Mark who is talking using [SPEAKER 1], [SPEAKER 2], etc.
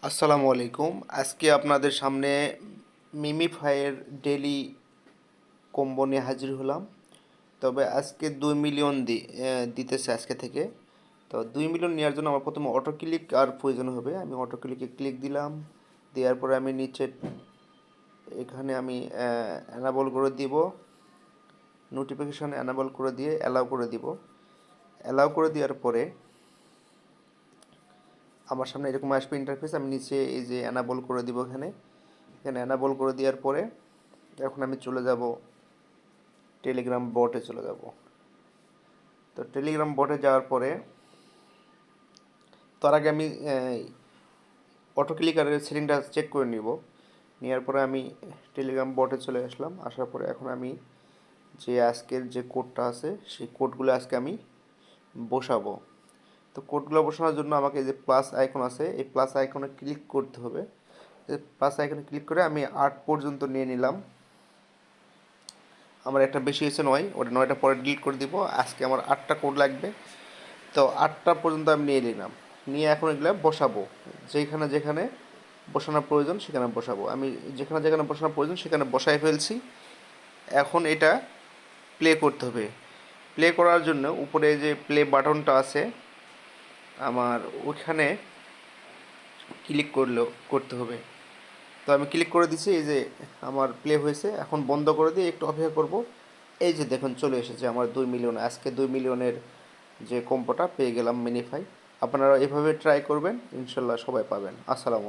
[SPEAKER 1] আসসালামু আলাইকুম। আজকে আপনাদের সামনে মিমিফাইয়ের ডেইলি কম্বো নিয়ে হাজির হলাম। তবে আজকে 2 মিলিয়ন দিতেছে আজকে থেকে। তো 2 মিলিয়ন নেওয়ার জন্য আমার প্রথমে অটো ক্লিক আর প্রয়োজন হবে। আমি অটো ক্লিকে ক্লিক দিলাম। দেওয়ার পরে আমি নিচে এখানে আমি অ্যানাবল করে দিব। নোটিফিকেশন অ্যানাবল করে দিয়ে অ্যালাউ করে দিব। অ্যালাউ করে দেওয়ার পরে আমার সামনে এরকম আসবে ইন্টারফেস। আমি নিচে এই যে অ্যানাবল করে দিব এখানে অ্যানাবল করে দেওয়ার পরে এখন আমি চলে যাব টেলিগ্রাম বটে চলে যাব। তো টেলিগ্রাম বটে যাওয়ার পরে তার আগে আমি অটো ক্লিকারের সেটিংটা চেক করে নিব। নেওয়ার পরে আমি টেলিগ্রাম বটে চলে আসলাম। আসার পরে এখন আমি যে আজকের যে কোডটা আছে সেই কোডগুলো আজকে আমি বসাবো। তো কোডগুলো বসানোর জন্য আমাকে যে প্লাস আইকন আছে এই প্লাস আইকনে ক্লিক করতে হবে। প্লাস আইকনে ক্লিক করে আমি 8 পর্যন্ত নিয়ে নিলাম। আমার একটা বেশি হয়েছে 9, ওটা 9টা পরে ডিলিট করে দিব। আজকে আমার 8টা কোড লাগবে। তো 8টা পর্যন্ত আমি নিয়ে নিলাম। নিয়ে এখন এগুলো বসাবো। যেখানে যেখানে বসানোর প্রয়োজন সেখানে বসাবো। আমি যেখানে যেখানে বসানোর প্রয়োজন সেখানে বসাই ফেলছি। এখন এটা প্লে করতে হবে। প্লে করার জন্য উপরে যে প্লে বাটনটা আছে আমার ওইখানে ক্লিক করতে হবে। তো আমি ক্লিক করে দিছি। এই যে আমার প্লে হয়েছে। এখন বন্ধ করে দিয়ে একটু অপেক্ষা করব। এই যে দেখুন চলে এসেছে আমার 2 মিলিয়ন। আজকে 2 মিলিয়নের যে কম্বোটা পেয়ে গেলাম মিনিফাই। আপনারা এভাবে ট্রাই করবেন, ইনশাল্লাহ সবাই পাবেন। আসসালামু